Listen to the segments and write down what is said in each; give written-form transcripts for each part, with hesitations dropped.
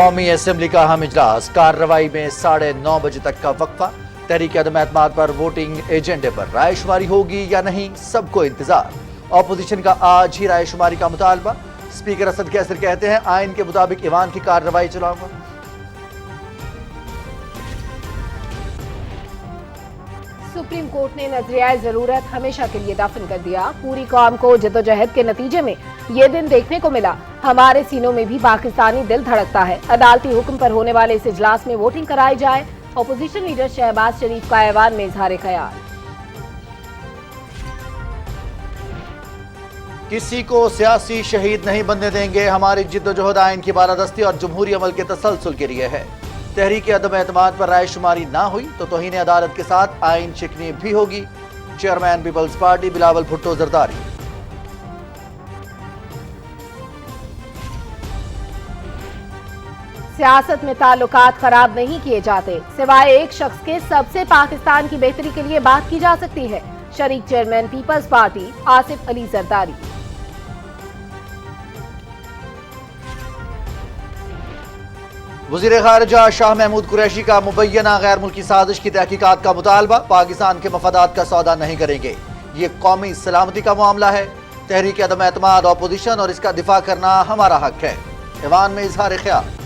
قومی اسمبلی کا اہم اجلاس، کارروائی میں 9:30 بجے تک کا وقفہ۔ تحریک عدم اعتماد پر ووٹنگ ایجنڈے پر رائے شماری ہوگی یا نہیں، سب کو انتظار۔ اپوزیشن کا آج ہی رائے شماری کا مطالبہ۔ اسپیکر اسد کیسر کہتے ہیں آئین کے مطابق ایوان کی کارروائی چلاؤں گا۔ سپریم کورٹ نے نظریہ ضرورت ہمیشہ کے لیے دفن کر دیا۔ پوری قوم کو جدوجہد کے نتیجے میں یہ دن دیکھنے کو ملا۔ ہمارے سینوں میں بھی پاکستانی دل دھڑکتا ہے۔ عدالتی حکم پر ہونے والے اس اجلاس میں ووٹنگ کرائی جائے۔ اپوزیشن لیڈر شہباز شریف کا ایوان میں اظہار خیال۔ کسی کو سیاسی شہید نہیں بننے دیں گے، ہماری جدوجہد آئین کی بالادستی اور جمہوری عمل کے تسلسل کے لیے ہے۔ تحریک عدم اعتماد پر رائے شماری نہ ہوئی تو توہین عدالت کے ساتھ آئین شکنی بھی ہوگی۔ Chairman Peoples Party Bilawal Bhutto Zardari. سیاست میں تعلقات خراب نہیں کیے جاتے، سوائے ایک شخص کے سب سے پاکستان کی بہتری کے لیے بات کی جا سکتی ہے۔ شریک chairman Peoples party Asif Ali Zardari. وزیر خارجہ شاہ محمود قریشی کا مبینہ غیر ملکی سازش کی تحقیقات کا مطالبہ، پاکستان کے مفادات کا سودا نہیں کریں گے، یہ قومی سلامتی کا معاملہ ہے۔ تحریک عدم اعتماد اپوزیشن اور اس کا دفاع کرنا ہمارا حق ہے، ایوان میں اظہار خیال۔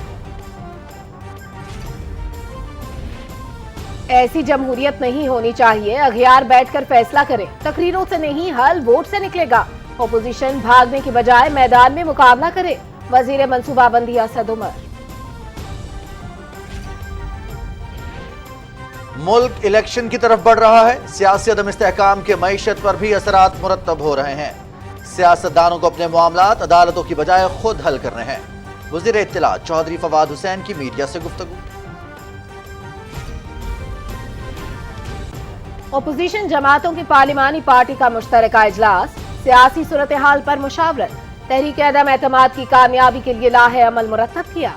ایسی جمہوریت نہیں ہونی چاہیے، اغیار بیٹھ کر فیصلہ کریں، تقریروں سے نہیں حل ووٹ سے نکلے گا۔ اپوزیشن بھاگنے کی بجائے میدان میں مقابلہ کرے، وزیر منصوبہ بندی اسد عمر۔ ملک الیکشن کی طرف بڑھ رہا ہے، سیاسی عدم استحکام کے معیشت پر بھی اثرات مرتب ہو رہے ہیں۔ سیاستدانوں کو اپنے معاملات عدالتوں کی بجائے خود حل کرنے ہیں۔ وزیر اطلاع چودھری فواد حسین کی میڈیا سے گفتگو۔ اپوزیشن جماعتوں کی پارلیمانی پارٹی کا مشترکہ اجلاس، سیاسی صورتحال پر مشاورت، تحریک عدم اعتماد کی کامیابی کے لیے لاہ عمل مرتب کیا۔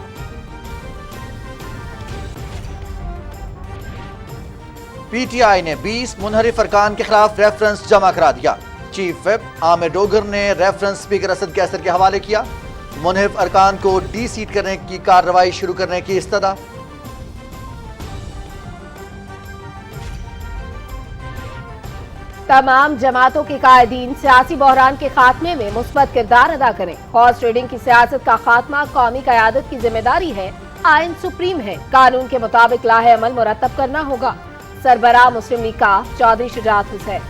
پی ٹی آئی نے 20 منحرف ارکان کے خلاف ریفرنس جمع کرا دیا۔ چیف وپ عامر ڈوگر نے ریفرنس اسپیکر اسد کیسر کے حوالے کیا۔ منحرف ارکان کو ڈی سیٹ کرنے کی کارروائی شروع کرنے کی استدعا۔ تمام جماعتوں کے قائدین سیاسی بحران کے خاتمے میں مثبت کردار ادا کریں۔ ہارس ٹریڈنگ کی سیاست کا خاتمہ قومی قیادت کی ذمہ داری ہے، آئین سپریم ہے، قانون کے مطابق لاہ عمل مرتب کرنا ہوگا۔ سربراہ مسلم لیگ کا چودھری شجاعت حسین۔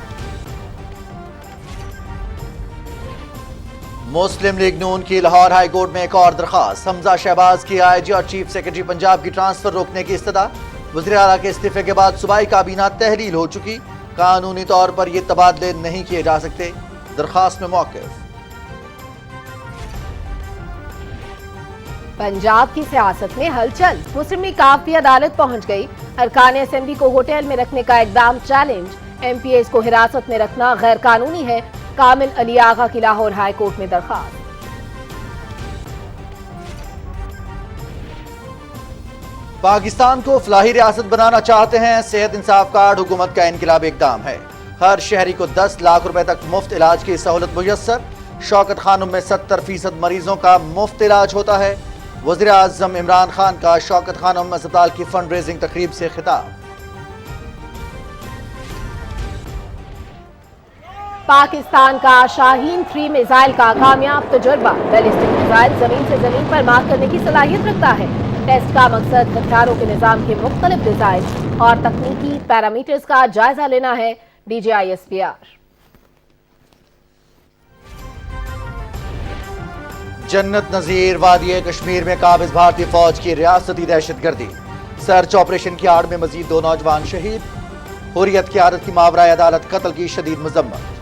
مسلم لیگ نون کی لاہور ہائی کورٹ میں ایک اور درخواست، حمزہ شہباز کی آئی جی اور چیف سیکرٹری پنجاب کی ٹرانسفر روکنے کی استدعا۔ وزیر اعلیٰ کے استعفے کے بعد صوبائی کابینہ تحلیل ہو چکی، قانونی طور پر یہ تبادلے نہیں کیے جا سکتے، درخواست میں موقف۔ پنجاب کی سیاست میں ہلچل، مسلم لیگ کافی عدالت پہنچ گئی۔ ارکان اسمبلی کو ہوٹل میں رکھنے کا اقدام چیلنج، ایم پی ایز کو حراست میں رکھنا غیر قانونی ہے، کامل علی آغا کی لاہور ہائی کورٹ میں درخواست۔ پاکستان کو فلاحی ریاست بنانا چاہتے ہیں، صحت انصاف کارڈ حکومت کا انقلابی اقدام ہے۔ ہر شہری کو 10 لاکھ روپے تک مفت علاج کی سہولت میسر۔ شوکت خانم میں 70% مریضوں کا مفت علاج ہوتا ہے۔ وزیر اعظم عمران خان کا شوکت خانم اسپتال کی فنڈ ریزنگ تقریب سے خطاب۔ پاکستان کا شاہین 3 میزائل کا کامیاب تجربہ، بیلسٹک میزائل زمین سے زمین پر مار کرنے کی صلاحیت رکھتا ہے۔ ٹیسٹ کا مقصد ہتھیاروں کے نظام کے مختلف ڈیزائن اور تکنیکی پیرامیٹرز کا جائزہ لینا ہے۔ D G I S P R. جنت نظیر وادی کشمیر میں قابض بھارتی فوج کی ریاستی دہشت گردی، سرچ آپریشن کی آڑ میں مزید 2 نوجوان شہید۔ حریت قیادت کی ماورائے عدالت قتل کی شدید مذمت۔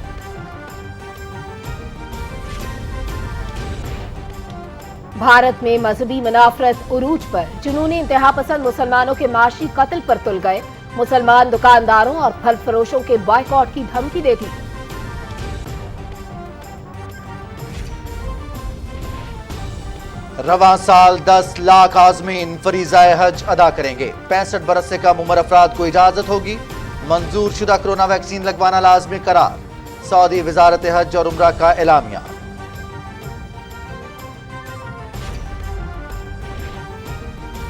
بھارت میں مذہبی منافرت عروج پر، جنونی انتہا پسند مسلمانوں کے معاشی قتل پر تل گئے، مسلمان دکانداروں اور پھل فروشوں کے بائیکاٹ کی دھمکی دے دی۔ رواں سال 10 لاکھ عازمین فریضہ حج ادا کریں گے، 65 برس سے کم عمر افراد کو اجازت ہوگی، منظور شدہ کرونا ویکسین لگوانا لازمی قرار، سعودی وزارت حج اور عمرہ کا اعلامیہ۔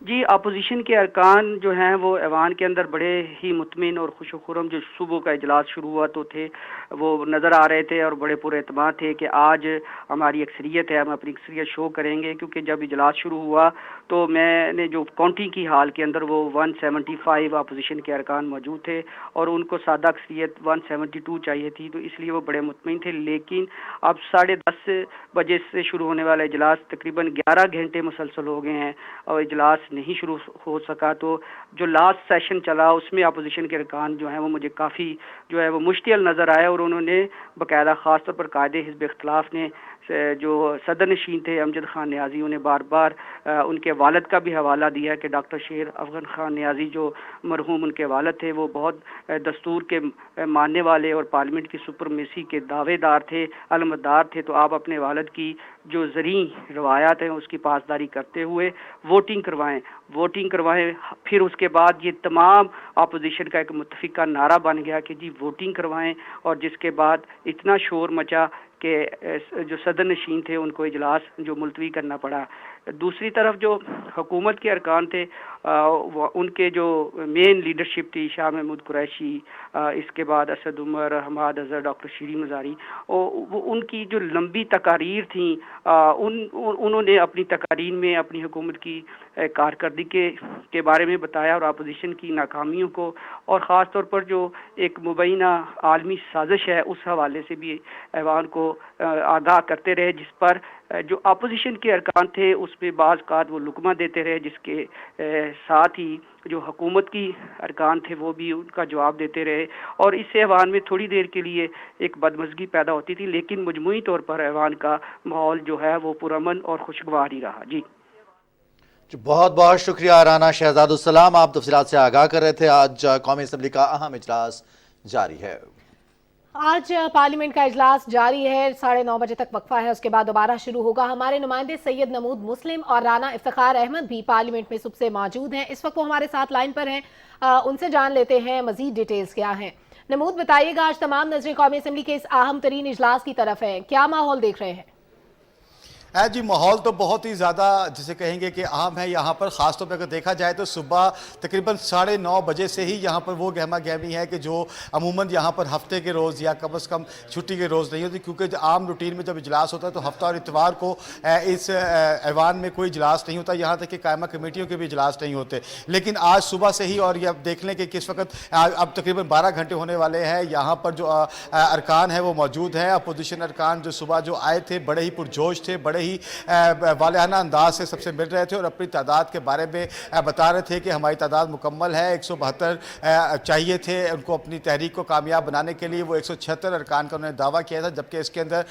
جی اپوزیشن کے ارکان جو ہیں وہ ایوان کے اندر بڑے ہی مطمئن اور خوش و خرم، جو صبح کا اجلاس شروع ہوا تو تھے وہ نظر آ رہے تھے اور بڑے پورے اعتماد تھے کہ آج ہماری اکثریت ہے، ہم اپنی اکثریت شو کریں گے، کیونکہ جب اجلاس شروع ہوا تو میں نے جو کاؤنٹنگ کی حال کے اندر وہ 175 اپوزیشن کے ارکان موجود تھے اور ان کو سادہ اکثریت 172 چاہیے تھی، تو اس لیے وہ بڑے مطمئن تھے۔ لیکن اب 10:30 بجے سے شروع ہونے والا اجلاس تقریباً 11 گھنٹے مسلسل ہو گئے ہیں اور اجلاس نہیں شروع ہو سکا، تو جو لاسٹ سیشن چلا اس میں اپوزیشن کے ارکان جو ہیں وہ مجھے کافی جو ہے وہ مشتعل نظر آئے، اور انہوں نے باقاعدہ خاص طور پر قائد حزب اختلاف نے جو صدر نشین تھے امجد خان نیازی، انہیں بار بار ان کے والد کا بھی حوالہ دیا کہ ڈاکٹر شیر افغان خان نیازی جو مرحوم ان کے والد تھے وہ بہت دستور کے ماننے والے اور پارلیمنٹ کی سپرمیسی کے دعوے دار تھے، علمبردار تھے، تو آپ اپنے والد کی جو زرعی روایات ہیں اس کی پاسداری کرتے ہوئے ووٹنگ کروائیں۔ پھر اس کے بعد یہ تمام اپوزیشن کا ایک متفقہ نعرہ بن گیا کہ جی ووٹنگ کروائیں، اور جس کے بعد اتنا شور مچا کہ جو صدر نشین تھے ان کو اجلاس جو ملتوی کرنا پڑا۔ دوسری طرف جو حکومت کے ارکان تھے ان کے جو مین لیڈرشپ تھی، شاہ محمود قریشی، اس کے بعد اسد عمر، حماد اظہر، ڈاکٹر شیریں مزاری، ان کی جو لمبی تقاریر تھیں انہوں نے اپنی تقاریر میں اپنی حکومت کی کارکردگی کے بارے میں بتایا اور اپوزیشن کی ناکامیوں کو، اور خاص طور پر جو ایک مبینہ عالمی سازش ہے اس حوالے سے بھی ایوان کو آگاہ کرتے رہے، جس پر جو اپوزیشن کے ارکان تھے اس پہ بعض اوقات وہ لقمہ دیتے رہے، جس کے ساتھ ہی جو حکومت کی ارکان تھے وہ بھی ان کا جواب دیتے رہے، اور اس ایوان میں تھوڑی دیر کے لیے ایک بدمزگی پیدا ہوتی تھی، لیکن مجموعی طور پر ایوان کا ماحول جو ہے وہ پرامن اور خوشگوار ہی رہا۔ جی بہت بہت شکریہ رانا شہزاد السلام، آپ تفصیلات سے آگاہ کر رہے تھے۔ آج قومی اسمبلی کا اہم اجلاس جاری ہے۔ آج پارلیمنٹ کا اجلاس جاری ہے، 9:30 بجے تک وقفہ ہے، اس کے بعد دوبارہ شروع ہوگا۔ ہمارے نمائندے سید نمود مسلم اور رانا افتخار احمد بھی پارلیمنٹ میں صبح سے موجود ہیں، اس وقت وہ ہمارے ساتھ لائن پر ہیں، ان سے جان لیتے ہیں مزید ڈیٹیلز کیا ہیں۔ نمود بتائیے گا، آج تمام نظریں قومی اسمبلی کے اس اہم ترین اجلاس کی طرف ہیں، کیا ماحول دیکھ رہے ہیں؟ جی ماحول تو بہت ہی زیادہ جسے کہیں گے کہ اہم ہے یہاں پر، خاص طور پہ اگر دیکھا جائے تو صبح تقریباً 9:30 بجے سے ہی یہاں پر وہ گہما گہمی ہے کہ جو عموماً یہاں پر ہفتے کے روز یا کم از کم چھٹی کے روز نہیں ہوتی، کیونکہ عام روٹین میں جب اجلاس ہوتا ہے تو ہفتہ اور اتوار کو اس ایوان میں کوئی اجلاس نہیں ہوتا، یہاں تک کہ قائمہ کمیٹیوں کے بھی اجلاس نہیں ہوتے، لیکن آج صبح سے ہی، اور یہ اب دیکھ لیں کہ کس وقت اب تقریباً 12 گھنٹے ہونے والے ہیں، یہاں پر جو ارکان ہیں وہ موجود ہیں۔ اپوزیشن ارکان جو صبح جو آئے تھے بڑے ہی پرجوش تھے، بڑے ہی والہانہ انداز سے سب سے مل رہے تھے اور اپنی تعداد کے بارے میں بتا رہے تھے کہ ہماری تعداد مکمل ہے، 172 چاہیے تھے ان کو اپنی تحریک کو کامیاب بنانے کے لیے، وہ 176 ارکان کا انہوں نے دعویٰ کیا تھا، جبکہ اس کے اندر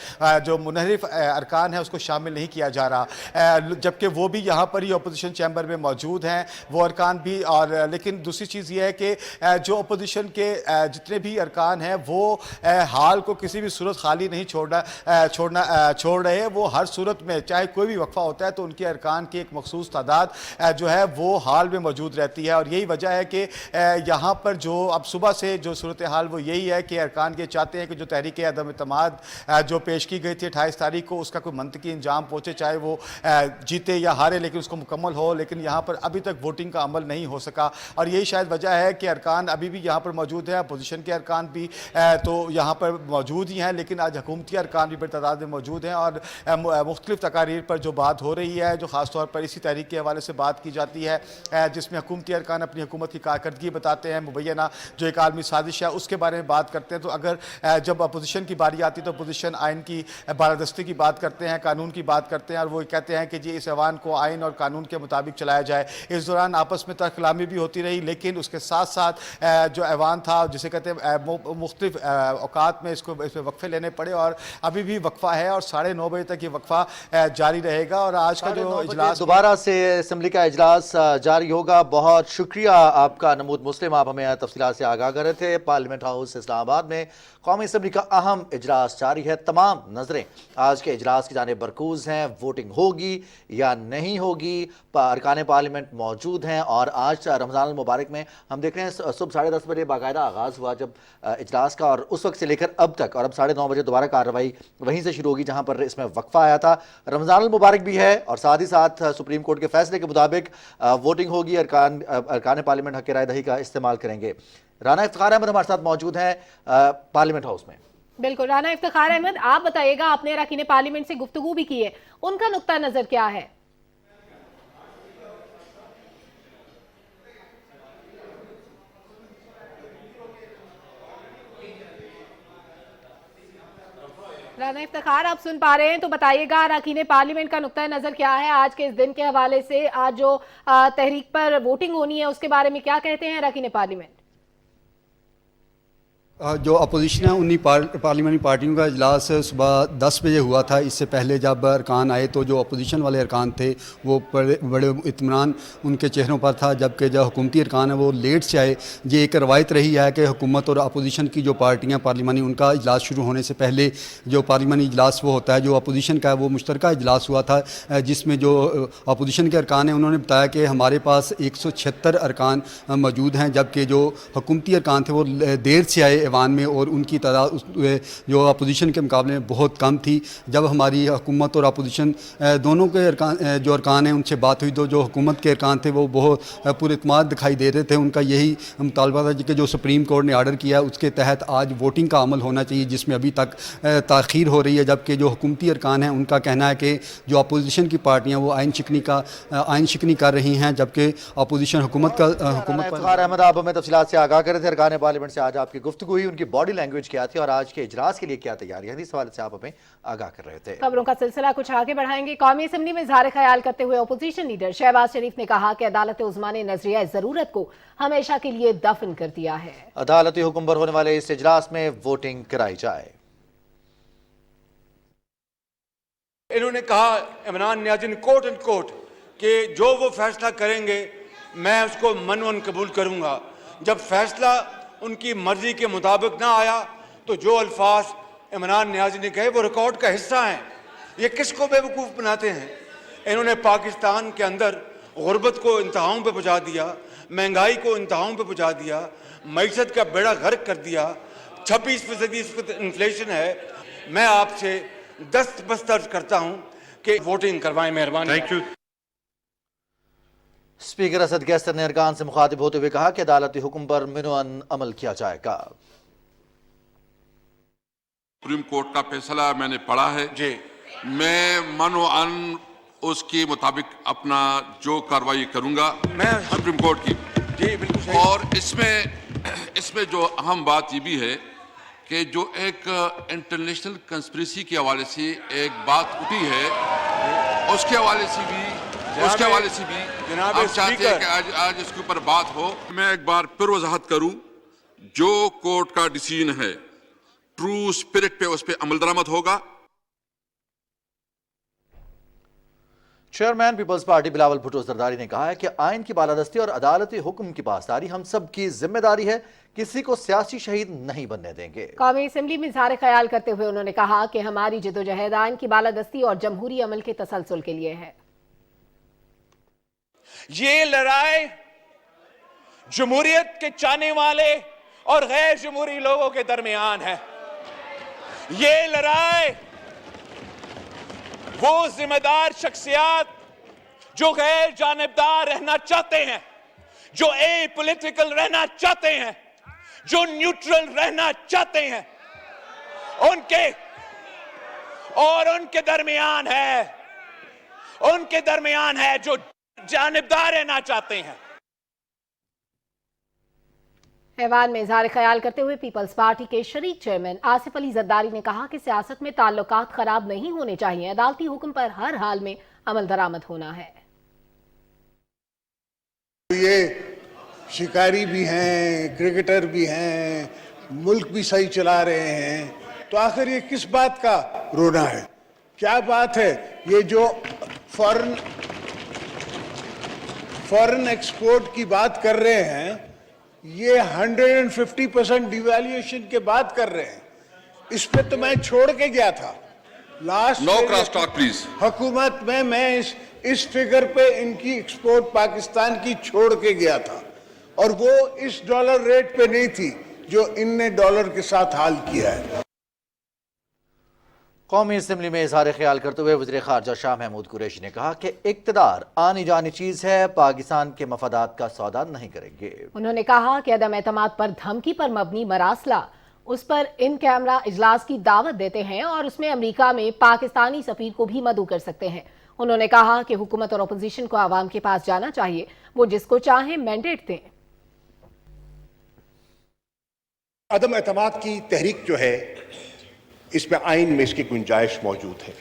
جو منحرف ارکان ہے اس کو شامل نہیں کیا جا رہا، جبکہ وہ بھی یہاں پر ہی اپوزیشن چیمبر میں موجود ہیں وہ ارکان بھی۔ اور لیکن دوسری چیز یہ ہے کہ جو اپوزیشن کے جتنے بھی ارکان ہیں وہ حال کو کسی بھی صورت خالی نہیں چھوڑ رہے، وہ ہر صورت میں چاہے کوئی بھی وقفہ ہوتا ہے تو ان کے ارکان کی ایک مخصوص تعداد جو ہے وہ حال میں موجود رہتی ہے، اور یہی وجہ ہے کہ یہاں پر جو اب صبح سے جو صورتحال وہ یہی ہے کہ ارکان یہ چاہتے ہیں کہ جو تحریک عدم اعتماد جو پیش کی گئی تھی 28 تاریخ کو اس کا کوئی منطقی انجام پہنچے، چاہے وہ جیتے یا ہارے لیکن اس کو مکمل ہو، لیکن یہاں پر ابھی تک ووٹنگ کا عمل نہیں ہو سکا، اور یہی شاید وجہ ہے کہ ارکان ابھی بھی یہاں پر موجود ہیں، اپوزیشن کے ارکان بھی تو یہاں پر موجود ہی ہیں، لیکن آج حکومتی ارکان بھی بڑی تعداد میں موجود ہیں، اور مختلف تقاریر پر جو بات ہو رہی ہے، جو خاص طور پر اسی تحریک کے حوالے سے بات کی جاتی ہے، جس میں حکومتی ارکان اپنی حکومت کی کارکردگی بتاتے ہیں، مبینہ جو ایک عالمی سازش ہے اس کے بارے میں بات کرتے ہیں، تو اگر جب اپوزیشن کی باری آتی ہے تو اپوزیشن آئین کی بالادستی کی بات کرتے ہیں، قانون کی بات کرتے ہیں، اور وہ کہتے ہیں کہ جی اس ایوان کو آئین اور قانون کے مطابق چلایا جائے۔ اس دوران آپس میں ترک کلامی بھی ہوتی رہی، لیکن اس کے ساتھ ساتھ جو ایوان تھا جسے کہتے ہیں مختلف اوقات میں اس میں وقفے لینے پڑے، اور ابھی بھی وقفہ ہے اور 9:30 بجے تک یہ وقفہ جاری رہے گا، اور آج کا جو اجلاس دوبارہ سے اسمبلی کا اجلاس جاری ہوگا۔ بہت شکریہ آپ کا نمود مسلم، آپ ہمیں تفصیلات سے آگاہ کر رہے تھے۔ پارلیمنٹ ہاؤس اسلام آباد میں قومی اسمبلی کا اہم اجلاس جاری ہے، تمام نظریں آج کے اجلاس کی جانب مرکوز ہیں، ووٹنگ ہوگی یا نہیں ہوگی، ارکان پارلیمنٹ موجود ہیں، اور آج رمضان المبارک میں ہم دیکھ رہے ہیں صبح 10:30 بجے باقاعدہ آغاز ہوا جب اجلاس کا، اور اس وقت سے لے کر اب تک، اور اب 9:30 بجے دوبارہ کارروائی وہیں سے شروع ہوگی جہاں پر اس میں وقفہ آیا تھا۔ رمضان المبارک بھی ہے اور ساتھ ہی ساتھ سپریم کورٹ کے فیصلے کے مطابق ووٹنگ ہوگی، ارکان پارلیمنٹ حق رائے دہی کا استعمال کریں گے۔ رانا افتخار احمد ہمارے ساتھ موجود ہیں پارلیمنٹ ہاؤس میں۔ بالکل رانا افتخار احمد، آپ بتائیے گا، آپ نے اراکین پارلیمنٹ سے گفتگو بھی کی ہے، ان کا نقطہ نظر کیا ہے؟ رانا افتخار، آپ سن پا رہے ہیں تو بتائیے گا اراکین پارلیمنٹ کا نقطہ نظر کیا ہے آج کے اس دن کے حوالے سے؟ آج جو تحریک پر ووٹنگ ہونی ہے اس کے بارے میں کیا کہتے ہیں اراکین پارلیمنٹ؟ جو اپوزیشن ہے انہی پارلیمنٹری پارٹیوں کا اجلاس صبح 10 بجے ہوا تھا۔ اس سے پہلے جب ارکان آئے تو جو اپوزیشن والے ارکان تھے وہ بڑے اطمینان ان کے چہروں پر تھا، جبکہ جو حکومتی ارکان ہیں وہ لیٹ سے آئے۔ یہ ایک روایت رہی ہے کہ حکومت اور اپوزیشن کی جو پارٹیاں پارلیمانی ان کا اجلاس شروع ہونے سے پہلے جو پارلیمانی اجلاس وہ ہوتا ہے، جو اپوزیشن کا ہے وہ مشترکہ اجلاس ہوا تھا، جس میں جو اپوزیشن کے ارکان ہیں انہوں نے بتایا کہ ہمارے پاس 176 ارکان موجود ہیں، جبکہ جو حکومتی ارکان تھے وہ دیر سے آئے ایوان میں، اور ان کی تعداد جو اپوزیشن کے مقابلے میں بہت کم تھی۔ جب ہماری حکومت اور اپوزیشن دونوں کے ارکان ہیں ان سے بات ہوئی تو جو حکومت کے ارکان تھے وہ بہت پر اعتماد دکھائی دے رہے تھے۔ ان کا یہی مطالبہ تھا کہ جو سپریم کورٹ نے آرڈر کیا اس کے تحت آج ووٹنگ کا عمل ہونا چاہیے، جس میں ابھی تک تاخیر ہو رہی ہے، جبکہ جو حکومتی ارکان ہیں ان کا کہنا ہے کہ جو اپوزیشن کی پارٹیاں وہ آئین شکنی کر رہی ہیں، جبکہ اپوزیشن حکومت افتخار احمد، آپ ہمیں تفصیلات سے آگاہ کرے تھے ارکان پارلیمنٹ سے، آج آپ کی گفتگو ہوئی، ان کی باڈی لینگویج کیا تھی اور آج کے اجلاس کے لیے کیا تیاریاں تھیں، اس حوالے سے آپ ہمیں آگاہ کر رہے تھے۔ خبروں کا سلسلہ کچھ آگے بڑھائیں گے۔ قومی اسمبلی میں اظہار خیال کرتے ہوئے اپوزیشن لیڈر شہباز شریف نے کہا کہ عدالت عظمیٰ نے نظریہ ضرورت کو ہمیشہ کے لیے دفن کر دیا ہے۔ عدالتی حکم پر ہونے والے اس اجلاس میں ووٹنگ کرائی جائے۔ انہوں نے کہا عمران نیازی نے کوٹ اینڈ کوٹ کہ جو وہ فیصلہ کریں گے میں اس کو منون قبول کروں گا۔ جب فیصلہ ان کی مرضی کے مطابق نہ آیا تو جو الفاظ عمران نیازی نے کہے وہ ریکارڈ کا حصہ ہیں۔ یہ کس کو بے وقوف بناتے ہیں؟ انہوں نے پاکستان کے اندر غربت کو انتہاؤں پہ پہنچا دیا، مہنگائی کو انتہاؤں پہ پہنچا دیا، معیشت کا بیڑا غرق کر دیا، 26% اس وقت انفلیشن ہے۔ میں آپ سے دستبردار کرتا ہوں کہ ووٹنگ کروائیں، مہربانی۔ اسپیکر اسد کیسر نے ارکان سے مخاطب ہوتے ہوئے کہا کہ عدالتی حکم پر منون عمل کیا جائے گا۔ سپریم کورٹ کا فیصلہ میں نے پڑھا ہے، جی میں منون اس کے مطابق اپنا جو کارروائی کروں گا میں سپریم کورٹ کی۔ جی بالکل صحیح۔ اور اس میں جو اہم بات یہ بھی ہے کہ جو ایک انٹرنیشنل کنسپریسی کے حوالے سے ایک بات اٹھی ہے، اس کے حوالے سے بھی جناب ہم چاہتے ہیں اسپیکر، کہ آج اس کے اوپر بات ہو۔ میں ایک بار پھر وضاحت کروں، جو کورٹ کا ڈیسیژن ہے ٹرو اسپرٹ پہ اس پہ عمل درآمد ہوگا۔ Chairman Peoples Party Bilawal Bhutto Zardari نے کہا ہے کہ آئین کی بالادستی اور عدالتی حکم کی پاسداری ہم سب کی ذمہ داری ہے، کسی کو سیاسی شہید نہیں بننے دیں گے۔ قومی اسمبلی میں اظہار خیال کرتے ہوئے انہوں نے کہا کہ ہماری جدوجہد آئین کی بالادستی اور جمہوری عمل کے تسلسل کے لیے ہے۔ یہ لڑائی جمہوریت کے چاہنے والے اور غیر جمہوری لوگوں کے درمیان ہے۔ یہ لڑائی وہ ذمہ دار شخصیات جو غیر جانبدار رہنا چاہتے ہیں، جو اے پولیٹیکل رہنا چاہتے ہیں، جو نیوٹرل رہنا چاہتے ہیں، ان کے درمیان ہے جو جانبدار رہنا چاہتے ہیں۔ ایوان میں اظہار خیال کرتے ہوئے پیپلز پارٹی کے شریک چیئرمین آصف علی زرداری نے کہا کہ سیاست میں تعلقات خراب نہیں ہونے چاہیے، عدالتی حکم پر ہر حال میں عمل درآمد ہونا ہے۔ یہ شکاری بھی ہیں، کرکٹر بھی ہیں، ملک بھی صحیح چلا رہے ہیں، تو آخر یہ کس بات کا رونا ہے؟ کیا بات ہے؟ یہ جو فورن ایکسپورٹ کی بات کر رہے ہیں، یہ 150% ڈیویلیویشن کے بات کر رہے ہیں۔ اس پہ تو میں چھوڑ کے گیا تھا لاسٹ حکومت میں اس فگر پہ ان کی ایکسپورٹ پاکستان کی چھوڑ کے گیا تھا، اور وہ اس ڈالر ریٹ پہ نہیں تھی جو ان نے ڈالر کے ساتھ حال کیا ہے۔ قومی اسمبلی میں اظہار خیال کرتے ہوئے وزیر خارجہ شاہ محمود قریشی نے کہا کہ اقتدار آنی جانی چیز ہے، پاکستان کے مفادات کا سودا نہیں کریں گے۔ انہوں نے کہا کہ عدم اعتماد پر دھمکی پر مبنی مراسلہ اس پر ان کیمرہ اجلاس کی دعوت دیتے ہیں اور اس میں امریکہ میں پاکستانی سفیر کو بھی مدعو کر سکتے ہیں۔ انہوں نے کہا کہ حکومت اور اپوزیشن کو عوام کے پاس جانا چاہیے، وہ جس کو چاہیں مینڈیٹ دیں۔ عدم اعتماد کی تحریک جو ہے، اس میں آئین میں اس کی گنجائش موجود ہے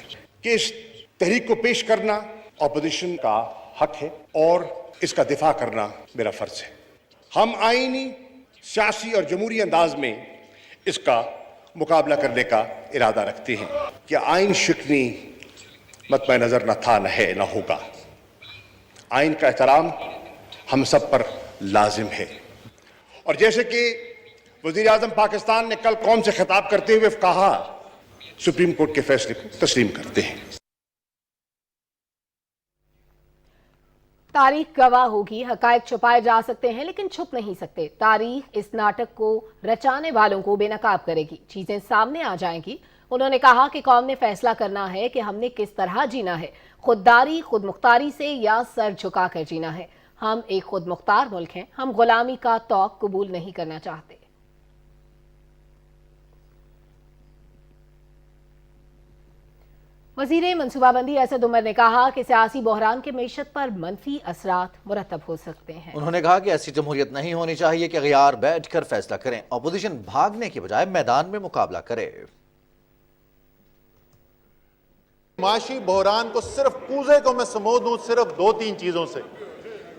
کہ اس تحریک کو پیش کرنا اپوزیشن کا حق ہے اور اس کا دفاع کرنا میرا فرض ہے۔ ہم آئینی، سیاسی اور جمہوری انداز میں اس کا مقابلہ کرنے کا ارادہ رکھتے ہیں کہ آئین شکنی مطمع نظر نہ تھا، نہ ہے، نہ ہوگا۔ آئین کا احترام ہم سب پر لازم ہے، اور جیسے کہ وزیر اعظم پاکستان نے کل قوم سے خطاب کرتے ہوئے کہا، سپریم کورٹ کے فیصلے کو تسلیم کرتے ہیں۔ تاریخ گواہ ہوگی، حقائق چھپائے جا سکتے ہیں لیکن چھپ نہیں سکتے۔ تاریخ اس ناٹک کو رچانے والوں کو بے نقاب کرے گی، چیزیں سامنے آ جائیں گی۔ انہوں نے کہا کہ قوم نے فیصلہ کرنا ہے کہ ہم نے کس طرح جینا ہے، خودداری، خود مختاری سے یا سر جھکا کر جینا ہے۔ ہم ایک خود مختار ملک ہیں، ہم غلامی کا طوق قبول نہیں کرنا چاہتے۔ وزیر منصوبہ بندی اسد عمر نے کہا کہ سیاسی بحران کے معیشت پر منفی اثرات مرتب ہو سکتے ہیں۔ انہوں نے کہا کہ ایسی جمہوریت نہیں ہونی چاہیے کہ غیار بیٹھ کر فیصلہ کریں، اپوزیشن بھاگنے کی بجائے میدان میں مقابلہ کرے۔ معاشی بحران کو صرف کوزے کو میں سمو دوں صرف 2-3 چیزوں سے۔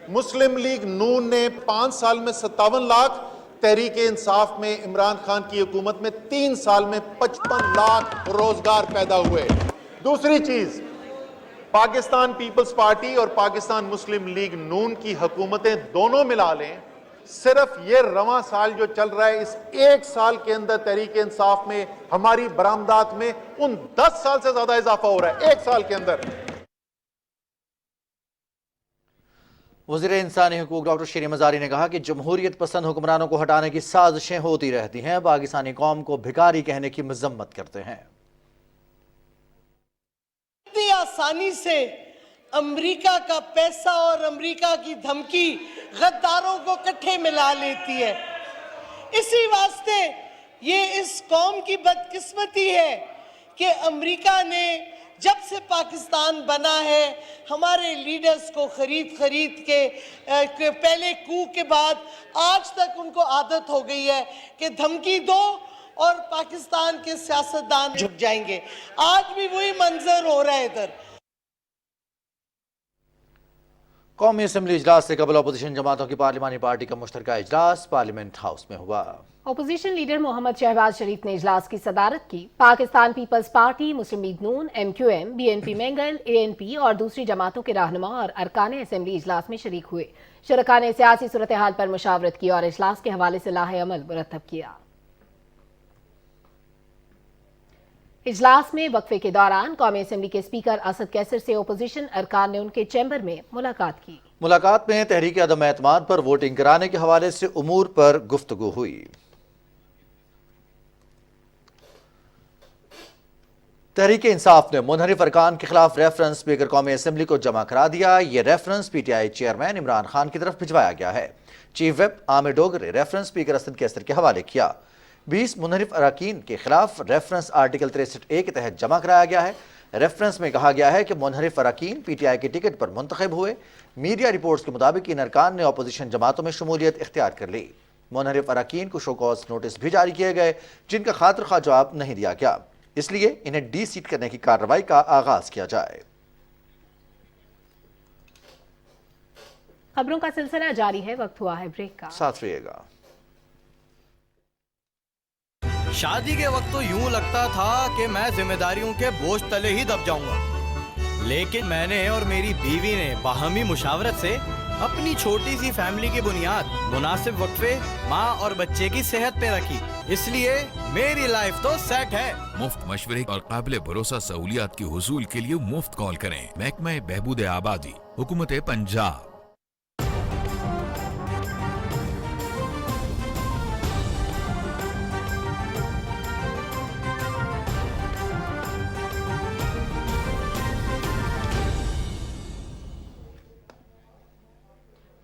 مسلم لیگ نون نے 5 سال میں 57 لاکھ، تحریک انصاف میں عمران خان کی حکومت میں 3 سال میں 55 لاکھ روزگار پیدا ہوئے۔ دوسری چیز، پاکستان پیپلز پارٹی اور پاکستان مسلم لیگ نون کی حکومتیں دونوں ملا لیں، صرف یہ رواں سال جو چل رہا ہے، اس 1 سال کے اندر تحریک انصاف میں ہماری برآمدات میں ان 10 سال سے زیادہ اضافہ ہو رہا ہے 1 سال کے اندر۔ وزیر انسانی حقوق ڈاکٹر شیریں مزاری نے کہا کہ جمہوریت پسند حکمرانوں کو ہٹانے کی سازشیں ہوتی رہتی ہیں، پاکستانی قوم کو بھکاری کہنے کی مذمت کرتے ہیں۔ اتنی آسانی سے امریکہ کا پیسہ اور امریکہ کی دھمکی غداروں کو کٹھے ملا لیتی ہے۔ اسی واسطے یہ اس قوم کی بدقسمتی ہے کہ امریکہ نے جب سے پاکستان بنا ہے ہمارے لیڈرز کو خرید کے پہلے کو کے بعد آج تک ان کو عادت ہو گئی ہے کہ دھمکی دو اور پاکستان کے سیاستدان جھک جائیں گے۔ آج بھی وہی منظر ہو رہا ہے ادھر۔ قومی اسمبلی اجلاس سے قبل اپوزیشن جماعتوں کی پارلیمانی پارٹی کا مشترکہ اجلاس پارلیمنٹ ہاؤس میں ہوا۔ اپوزیشن لیڈر محمد شہباز شریف نے اجلاس کی صدارت کی۔ پاکستان پیپلز پارٹی، مسلم لیگ نون، MQM، BNP منگل، ANP اور دوسری جماعتوں کے رہنما اور ارکان اسمبلی اجلاس میں شریک ہوئے۔ شرکاء نے سیاسی صورتحال پر مشاورت کی اور اجلاس کے حوالے سے لاہ عمل مرتب کیا۔ اجلاس میں وقفے کے دوران قومی اسمبلی کے اسپیکر اسد کیسر سے اپوزیشن ارکان نے ان کے چیمبر میں ملاقات کی۔ ملاقات میں تحریک عدم اعتماد پر ووٹنگ کرانے کے حوالے سے امور پر گفتگو ہوئی۔ تحریک انصاف نے منحرف ارکان کے خلاف ریفرنس اسپیکر قومی اسمبلی کو جمع کرا دیا۔ یہ reference PTI chairman Imran Khan کی طرف بھجوایا گیا ہے۔ چیف ویپ عامر ڈوگر نے ریفرنس اسپیکر اسد کیسر کے حوالے کیا۔ 20 منحرف اراکین کے خلاف ریفرنس آرٹیکل 63A کے تحت جمع کرایا گیا ہے۔ ریفرنس میں کہا گیا ہے کہ منحرف اراکین PTI کے ٹکٹ پر منتخب ہوئے۔ میڈیا رپورٹس کے مطابق ان ارکان نے اپوزیشن جماعتوں میں شمولیت اختیار کر لی۔ منحرف اراکین کو شو کاز نوٹس بھی جاری کیے گئے جن کا خاطر خواہ جواب نہیں دیا گیا، اس لیے انہیں ڈی سیٹ کرنے کی کارروائی کا آغاز کیا جائے۔ خبروں کا سلسلہ جاری ہے، وقت ہوا ہے بریک کا، ساتھ رہیے گا۔ شادی کے وقت تو یوں لگتا تھا کہ میں ذمہ داریوں کے بوجھ تلے ہی دب جاؤں گا، لیکن میں نے اور میری بیوی نے باہمی مشاورت سے اپنی چھوٹی سی فیملی کی بنیاد مناسب وقفے ماں اور بچے کی صحت پہ رکھی، اس لیے میری لائف تو سیٹ ہے۔ مفت مشورے اور قابل بھروسہ سہولیات کے حصول کے لیے مفت کال کریں۔ محکمہ بہبود آبادی، حکومت پنجاب۔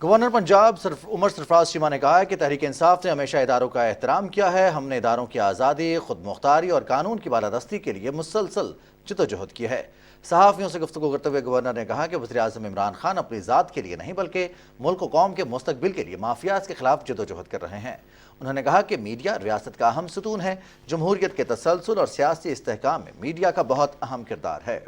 گورنر پنجاب عمر سرفراز چیمہ نے کہا ہے کہ تحریک انصاف نے ہمیشہ اداروں کا احترام کیا ہے. ہم نے اداروں کی آزادی، خود مختاری اور قانون کی بالادستی کے لیے مسلسل جدوجہد کی ہے. صحافیوں سے گفتگو کرتے ہوئے گورنر نے کہا کہ وزیراعظم عمران خان اپنی ذات کے لیے نہیں بلکہ ملک و قوم کے مستقبل کے لیے مافیاز کے خلاف جدوجہد کر رہے ہیں. انہوں نے کہا کہ میڈیا ریاست کا اہم ستون ہے. جمہوریت کے تسلسل اور سیاسی استحکام میں میڈیا کا بہت اہم کردار ہے.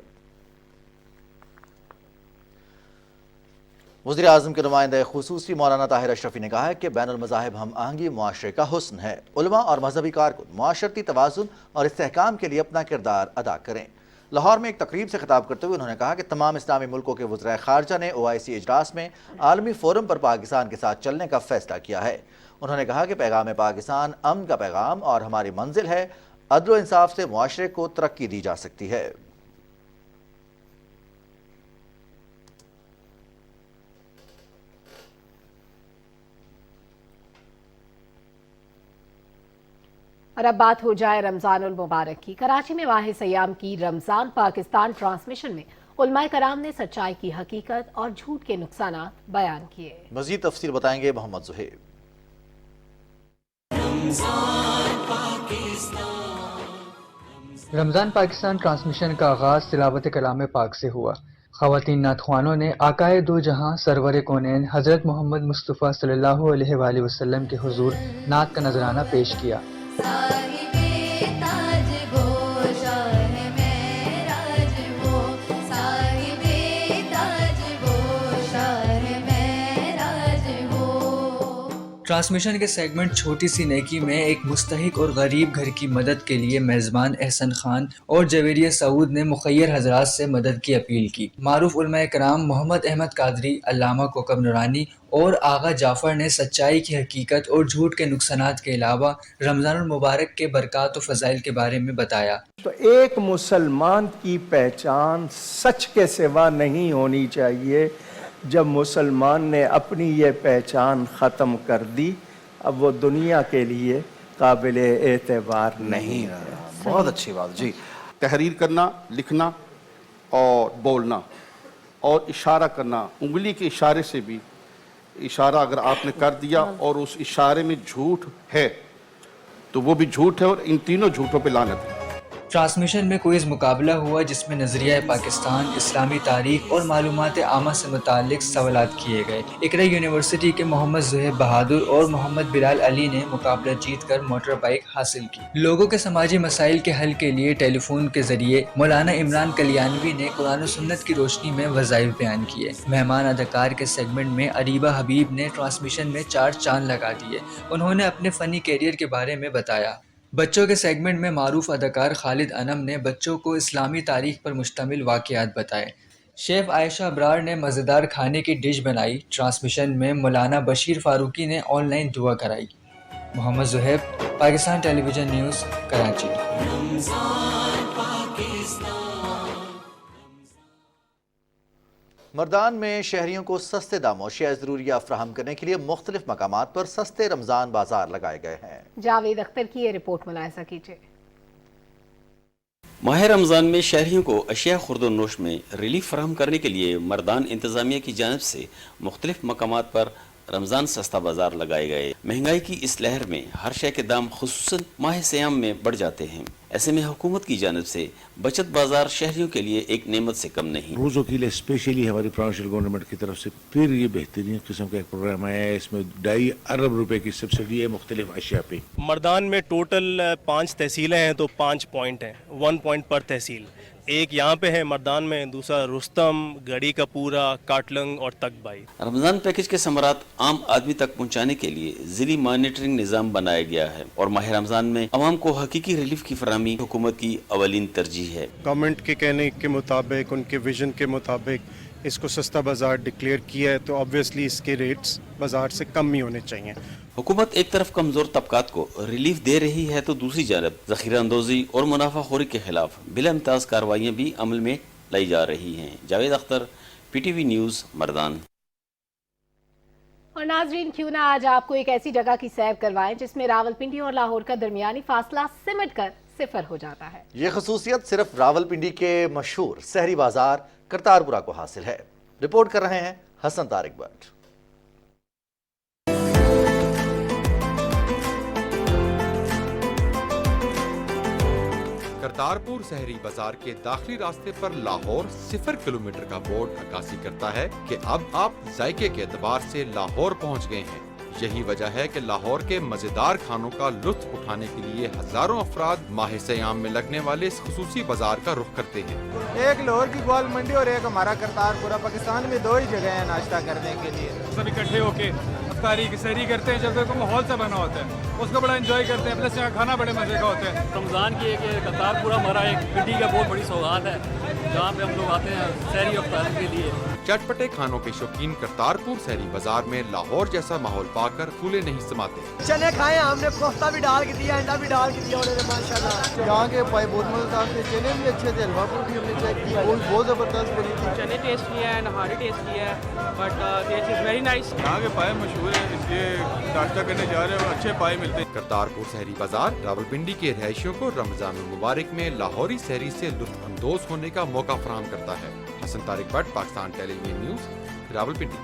وزیر اعظم کے نمائندہ خصوصی مولانا طاہر اشرفی نے کہا ہے کہ بین المذاہب ہم آہنگی معاشرے کا حسن ہے. علماء اور مذہبی کارکن معاشرتی توازن اور استحکام کے لیے اپنا کردار ادا کریں. لاہور میں ایک تقریب سے خطاب کرتے ہوئے انہوں نے کہا کہ تمام اسلامی ملکوں کے وزرائے خارجہ نے OIC اجلاس میں عالمی فورم پر پاکستان کے ساتھ چلنے کا فیصلہ کیا ہے. انہوں نے کہا کہ پیغام پاکستان امن کا پیغام اور ہماری منزل ہے. عدل و انصاف سے معاشرے کو ترقی دی جا سکتی ہے. اور اب بات ہو جائے رمضان المبارک کی. کراچی میں واحد سیام کی رمضان پاکستان ٹرانسمیشن میں علماء کرام نے سچائی کی حقیقت اور جھوٹ کے نقصانات بیان کیے. مزید تفصیل بتائیں گے محمد زہیب. رمضان پاکستان ٹرانسمیشن کا آغاز تلاوت کلام پاک سے ہوا. خواتین نعت خوانوں نے آقائے دو جہاں سرور کونین حضرت محمد مصطفیٰ صلی اللہ علیہ وآلہ وسلم کے حضور نعت کا نذرانہ پیش کیا. ٹرانسمیشن کے سیگمنٹ چھوٹی سی نیکی میں ایک مستحق اور غریب گھر کی مدد کے لیے میزبان احسن خان اور جویریہ سعود نے مخیر حضرات سے مدد کی اپیل کی. معروف علماء کرام محمد احمد قادری، علامہ کوکب نورانی اور آغا جعفر نے سچائی کی حقیقت اور جھوٹ کے نقصانات کے علاوہ رمضان المبارک کے برکات و فضائل کے بارے میں بتایا. تو ایک مسلمان کی پہچان سچ کے سوا نہیں ہونی چاہیے. جب مسلمان نے اپنی یہ پہچان ختم کر دی، اب وہ دنیا کے لیے قابل اعتبار نہیں ہے. بہت اچھی بات جی. تحریر کرنا، لکھنا اور بولنا اور اشارہ کرنا، انگلی کے اشارے سے بھی اشارہ اگر آپ نے کر دیا اور اس اشارے میں جھوٹ ہے تو وہ بھی جھوٹ ہے، اور ان تینوں جھوٹوں پہ لعنت ہے. ٹرانسمیشن میں کوئز مقابلہ ہوا جس میں نظریہ پاکستان، اسلامی تاریخ اور معلومات عامہ سے متعلق سوالات کیے گئے. اقرا یونیورسٹی کے محمد زہیب بہادر اور محمد بلال علی نے مقابلہ جیت کر موٹر بائیک حاصل کی. لوگوں کے سماجی مسائل کے حل کے لیے ٹیلی فون کے ذریعے مولانا عمران کلیانوی نے قرآن و سنت کی روشنی میں وظائف بیان کیے. مہمان اداکار کے سیگمنٹ میں اریبہ حبیب نے ٹرانسمیشن میں 4 چاند لگا دیے. انہوں نے اپنے فنی کیریئر کے بارے میں بتایا. بچوں کے سیگمنٹ میں معروف اداکار خالد انم نے بچوں کو اسلامی تاریخ پر مشتمل واقعات بتائے. شیف عائشہ ابرار نے مزیدار کھانے کی ڈش بنائی. ٹرانسمیشن میں مولانا بشیر فاروقی نے آن لائن دعا کرائی. محمد Zohaib, Pakistan television news, Karachi. مردان میں شہریوں کو سستے داموں اشیاء ضروریہ فراہم کرنے کے لیے مختلف مقامات پر سستے رمضان بازار لگائے گئے ہیں. جاوید اختر کی یہ رپورٹ ملاحظہ کیجیے. ماہ رمضان میں شہریوں کو اشیاء خورد و نوش میں ریلیف فراہم کرنے کے لیے مردان انتظامیہ کی جانب سے مختلف مقامات پر رمضان سستا بازار لگائے گئے. مہنگائی کی اس لہر میں ہر شے کے دام خصوصاً ماہ سیام میں بڑھ جاتے ہیں. ایسے میں حکومت کی جانب سے بچت بازار شہریوں کے لیے ایک نعمت سے کم نہیں. روزوں کے لیے اسپیشلی ہماری پروونشل گورنمنٹ کی طرف سے پھر یہ بہترین قسم کا ایک پروگرام آیا ہے. اس میں 2.5 ارب روپے کی سبسڈی ہے مختلف اشیاء پہ. مردان میں ٹوٹل 5 تحصیلیں ہیں تو 5 پوائنٹ ہیں، 1 پوائنٹ پر تحصیل. ایک یہاں پہ ہے مردان میں، دوسرا رستم، گڑی کا پورا، کاٹلنگ اور تکبائی. رمضان پیکج کے ثمرات عام آدمی تک پہنچانے کے لیے ذیلی مانیٹرنگ نظام بنایا گیا ہے اور ماہ رمضان میں عوام کو حقیقی ریلیف کی فراہمی حکومت کی اولین ترجیح ہے. گورنمنٹ کے کہنے کے مطابق، ان کے ویژن کے مطابق اس کو سستا بازار ڈکلیئر کیا ہے تو آبویسلی اس کے ریٹس بازار سے کم ہی ہونے چاہیے. حکومت ایک طرف کمزور طبقات کو ریلیف دے رہی ہے تو دوسری جانب ذخیرہ اندوزی اور منافع خوری کے خلاف بلا امتیاز کارروائیاں بھی عمل میں لائی جا رہی ہیں. جاوید اختر، PTV نیوز، مردان. اور ناظرین، کیوں نہ آج آپ کو ایک ایسی جگہ کی سیر کروائیں جس میں راولپنڈی اور لاہور کا درمیانی فاصلہ سمٹ کر 0 ہو جاتا ہے. یہ خصوصیت صرف راولپنڈی کے مشہور سحری بازار کرتارپورہ کو حاصل ہے. رپورٹ کر رہے ہیں حسن طارق بٹ. کرتارپور شہری بازار کے داخلی راستے پر لاہور 0 کلومیٹر کا بورڈ عکاسی کرتا ہے کہ اب آپ ذائقے کے اعتبار سے لاہور پہنچ گئے ہیں۔ یہی وجہ ہے کہ لاہور کے مزیدار کھانوں کا لطف اٹھانے کے لیے ہزاروں افراد ماہ سیام میں لگنے والے اس خصوصی بازار کا رخ کرتے ہیں۔ ایک لاہور کی گوال منڈی اور ایک ہمارا کرتارپورہ، پاکستان میں 2 ہی جگہ ہیں ناشتہ کرنے کے لیے۔ سب اکٹھے ہو کے افطاری کی سحری کرتے ہیں، جب تک ماحول سے بنا ہوتا ہے اس کو بڑا انجوائے کرتے ہیں، پلس یہاں کھانا بڑے مزے کا ہوتا ہے۔ رمضان کی ایک کرتارپورہ ہمارا ایک پنڈی کا بہت بڑی سوغات ہے جہاں پہ ہم لوگ آتے ہیں سحری افطاری کے لیے۔ چٹپٹے کھانوں کے شوقین کرتارپور شہری بازار میں لاہور جیسا ماحول پا کر پھولے نہیں سماتے۔ چنے کھائے ہم نے، کوفتہ بھی ڈال کے دیا، انڈا بھی ڈال کے دیا انہوں نے ماشاءاللہ۔ یہاں کے پائے بہت مزیدار تھے، چنے بھی اچھے تھے، حلوا پوری بھی ہم نے چیک کی، وہ بہت زبردست بنی تھی۔ چنے ٹیسٹی ہے، نہاری ٹیسٹی ہے، but this is very nice. یہاں کے پائے مشہور ہیں، اس لیے ناشتہ کرنے جا رہے ہیں، اچھے پائے ملتے ہیں۔ کرتارپور شہری بازار راولپنڈی کے رہائشیوں کو رمضان المبارک میں لاہوری سحری سے لطف اندوز ہونے کا موقع فراہم کرتا ہے۔ Hassan Tariq Butt, Pakistan television news, Rawalpindi.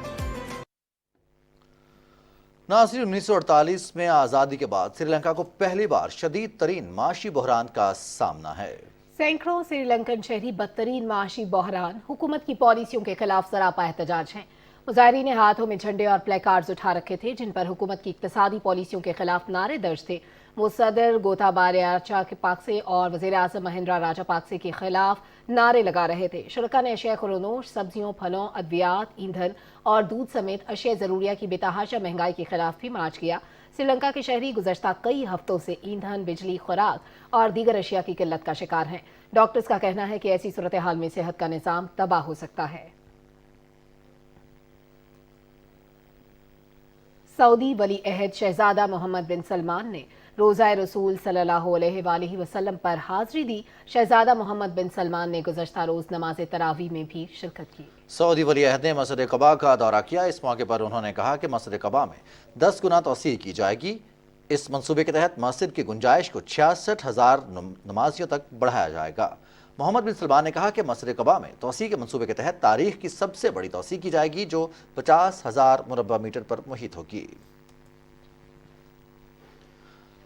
ناظرین، 1948 میں آزادی کے بعد سری لنکا کو پہلی بار شدید ترین معاشی بحران کا سامنا ہے۔ سینکڑوں سری لنکن شہری بدترین معاشی بحران، حکومت کی پالیسیوں کے خلاف سراپا احتجاج ہیں۔ مظاہرین نے ہاتھوں میں جھنڈے اور پلے کارڈز اٹھا رکھے تھے جن پر حکومت کی اقتصادی پالیسیوں کے خلاف نعرے درج تھے۔ وہ صدر گوتابایا راجاپاکسے اور وزیر اعظم مہندرا راجاپاکسے کے خلاف نعرے لگا رہے تھے۔ شرکاء نے اشیاء خوردونوش، سبزیوں، پھلوں، ادویات، ایندھن اور دودھ سمیت اشیاء ضروریہ کی بے تحاشا مہنگائی کے خلاف بھی مارچ کیا۔ سری لنکا کے شہری گزشتہ کئی ہفتوں سے ایندھن، بجلی، خوراک اور دیگر اشیاء کی قلت کا شکار ہیں۔ ڈاکٹرز کا کہنا ہے کہ ایسی صورتحال میں صحت کا نظام تباہ ہو سکتا ہے۔ سعودی ولی عہد شہزادہ محمد بن سلمان نے روزہ رسول صلی اللہ علیہ وآلہ وسلم پر حاضری دی۔ شہزادہ محمد بن سلمان نے گزشتہ روز نماز تراویح میں بھی شرکت کی۔ سعودی ولی عہد نے مسجد قباء کا دورہ کیا۔ اس موقع پر انہوں نے کہا کہ مسجد قباء میں 10 گنا توسیع کی جائے گی۔ اس منصوبے کے تحت مسجد کی گنجائش کو 66,000 نمازیوں تک بڑھایا جائے گا۔ محمد بن سلمان نے کہا کہ مسجد قباء میں توسیع کے منصوبے کے تحت تاریخ کی سب سے بڑی توسیع کی جائے گی جو 50,000 مربع میٹر پر محیط ہوگی۔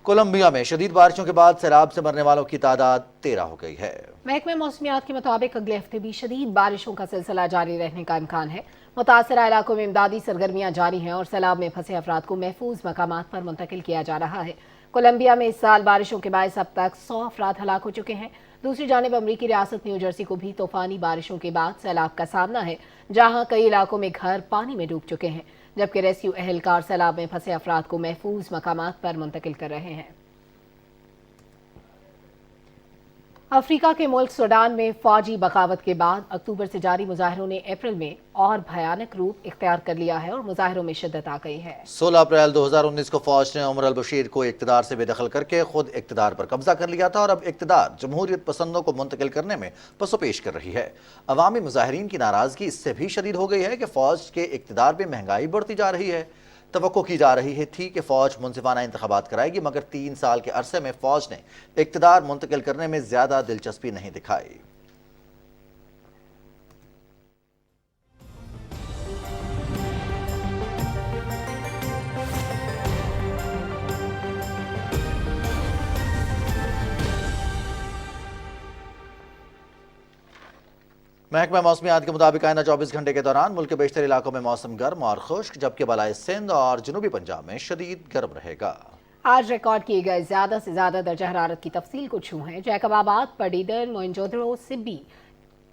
کولمبیا میں شدید بارشوں کے بعد سیلاب سے مرنے والوں کی تعداد 13 ہو گئی ہے۔ محکمہ موسمیات کے مطابق اگلے ہفتے بھی شدید بارشوں کا سلسلہ جاری رہنے کا امکان ہے۔ متاثرہ علاقوں میں امدادی سرگرمیاں جاری ہیں اور سیلاب میں پھنسے افراد کو محفوظ مقامات پر منتقل کیا جا رہا ہے۔ کولمبیا میں اس سال بارشوں کے باعث اب تک 100 افراد ہلاک ہو چکے ہیں۔ دوسری جانب امریکی ریاست نیو جرسی کو بھی طوفانی بارشوں کے بعد سیلاب کا سامنا ہے، جہاں کئی علاقوں میں گھر پانی میں ڈوب چکے ہیں، جبکہ ریسکیو اہلکار سیلاب میں پھنسے افراد کو محفوظ مقامات پر منتقل کر رہے ہیں۔ افریقہ کے ملک سوڈان میں فوجی بغاوت کے بعد اکتوبر سے جاری مظاہروں نے اپریل میں اور بھیانک روپ اختیار کر لیا ہے اور مظاہروں میں شدت آ گئی ہے۔ 16 اپریل 2019 کو فوج نے عمر البشیر کو اقتدار سے بے دخل کر کے خود اقتدار پر قبضہ کر لیا تھا اور اب اقتدار جمہوریت پسندوں کو منتقل کرنے میں پس و پیش کر رہی ہے۔ عوامی مظاہرین کی ناراضگی اس سے بھی شدید ہو گئی ہے کہ فوج کے اقتدار میں مہنگائی بڑھتی جا رہی ہے۔ توقع کی جا رہی تھی کہ فوج منصفانہ انتخابات کرائے گی، مگر 3 سال کے عرصے میں فوج نے اقتدار منتقل کرنے میں زیادہ دلچسپی نہیں دکھائی۔ محکمہ موسمیات کے مطابق آئندہ 24 گھنٹے کے دوران ملک کے بیشتر علاقوں میں موسم گرم اور خشک، جبکہ بالائی سندھ اور جنوبی پنجاب میں شدید گرم رہے گا۔ آج ریکارڈ کیے گئے زیادہ سے زیادہ درجہ حرارت کی تفصیل کچھ یوں ہیں۔ جیکب آباد، پڈیدن، موئنجودڑو، سبی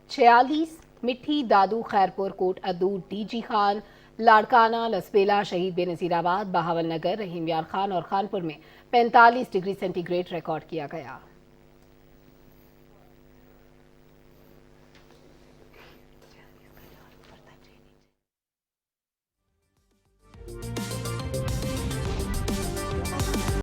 46، مٹھی، دادو، خیرپور، کوٹ ادو، ڈی جی خان، لاڑکانہ، لسبیلا، شہید بے نظیر آباد، بہاول نگر، رحیم یار خان اور خانپور میں 45 ڈگری سینٹی گریڈ ریکارڈ کیا گیا۔